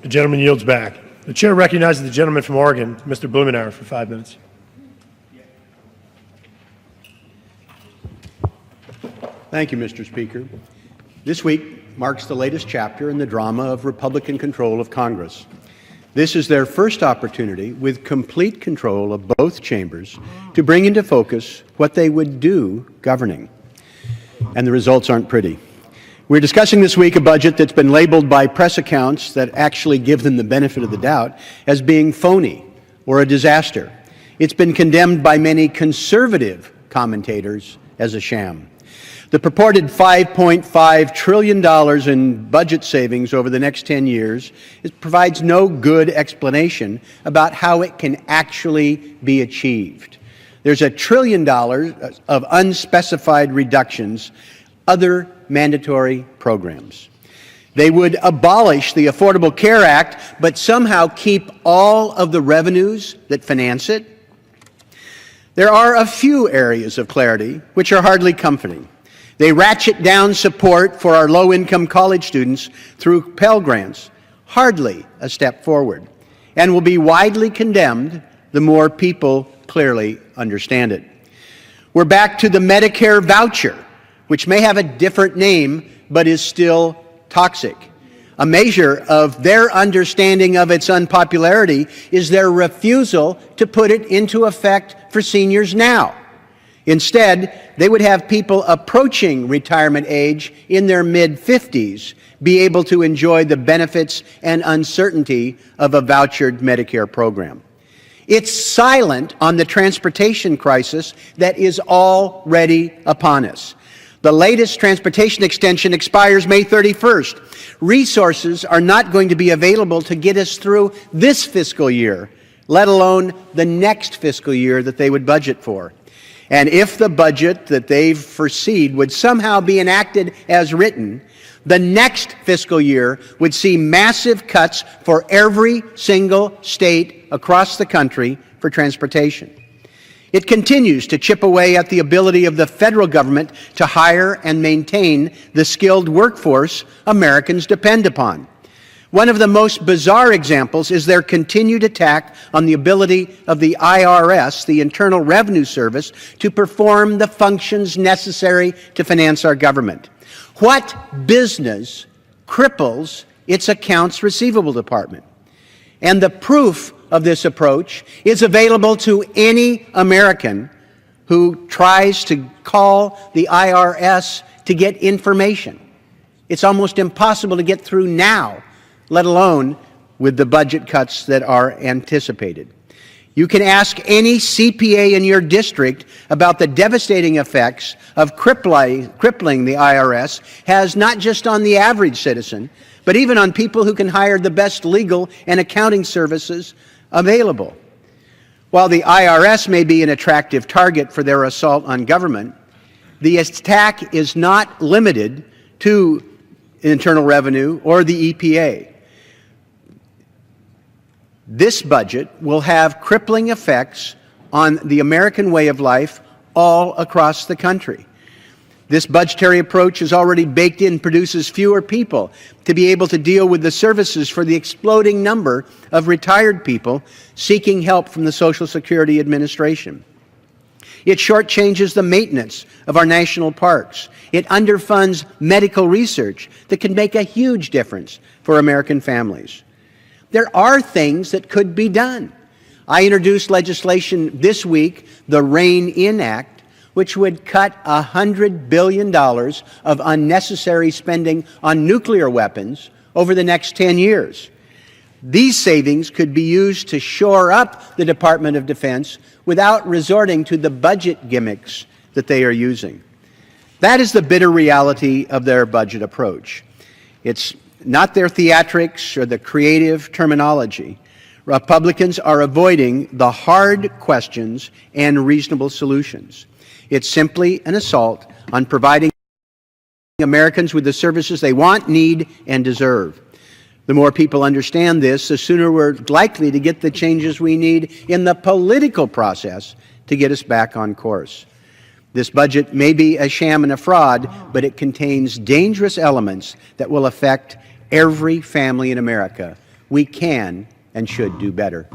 The gentleman yields back. The chair recognizes the gentleman from Oregon, Mr. Blumenauer, for 5 minutes. Thank you, Mr. Speaker. This week marks the latest chapter in the drama of Republican control of Congress. This is their first opportunity, with complete control of both chambers, to bring into focus what they would do governing. And the results aren't pretty. We're discussing this week a budget that's been labeled by press accounts that actually give them the benefit of the doubt as being phony or a disaster. It's been condemned by many conservative commentators as a sham. The purported $5.5 trillion in budget savings over the next 10 years provides no good explanation about how it can actually be achieved. There's $1 trillion of unspecified reductions, other mandatory programs. They would abolish the Affordable Care Act, but somehow keep all of the revenues that finance it. There are a few areas of clarity which are hardly comforting. They ratchet down support for our low-income college students through Pell Grants, hardly a step forward, and will be widely condemned the more people clearly understand it. We're back to the Medicare voucher, which may have a different name but is still toxic. A measure of their understanding of its unpopularity is their refusal to put it into effect for seniors now. Instead, they would have people approaching retirement age in their mid-50s be able to enjoy the benefits and uncertainty of a vouchered Medicare program. It's silent on the transportation crisis that is already upon us. The latest transportation extension expires May 31st. Resources are not going to be available to get us through this fiscal year, let alone the next fiscal year that they would budget for. And if the budget that they've foreseed would somehow be enacted as written, the next fiscal year would see massive cuts for every single state across the country for transportation. It continues to chip away at the ability of the federal government to hire and maintain the skilled workforce Americans depend upon. One of the most bizarre examples is their continued attack on the ability of the IRS, the Internal Revenue Service, to perform the functions necessary to finance our government. What business cripples its accounts receivable department? And the proof of this approach is available to any American who tries to call the IRS to get information. It's almost impossible to get through now, let alone with the budget cuts that are anticipated. You can ask any CPA in your district about the devastating effects of crippling the IRS has not just on the average citizen, but even on people who can hire the best legal and accounting services available. While the IRS may be an attractive target for their assault on government, the attack is not limited to Internal Revenue or the EPA. This budget will have crippling effects on the American way of life all across the country. This budgetary approach is already baked in, produces fewer people to be able to deal with the services for the exploding number of retired people seeking help from the Social Security Administration. It shortchanges the maintenance of our national parks. It underfunds medical research that can make a huge difference for American families. There are things that could be done. I introduced legislation this week, the REIN In Act, which would cut $100 billion of unnecessary spending on nuclear weapons over the next 10 years. These savings could be used to shore up the Department of Defense without resorting to the budget gimmicks that they are using. That is the bitter reality of their budget approach. It's not their theatrics or the creative terminology. Republicans are avoiding the hard questions and reasonable solutions. It's simply an assault on providing Americans with the services they want, need, and deserve. The more people understand this, the sooner we're likely to get the changes we need in the political process to get us back on course. This budget may be a sham and a fraud, but it contains dangerous elements that will affect every family in America, We can and should do better.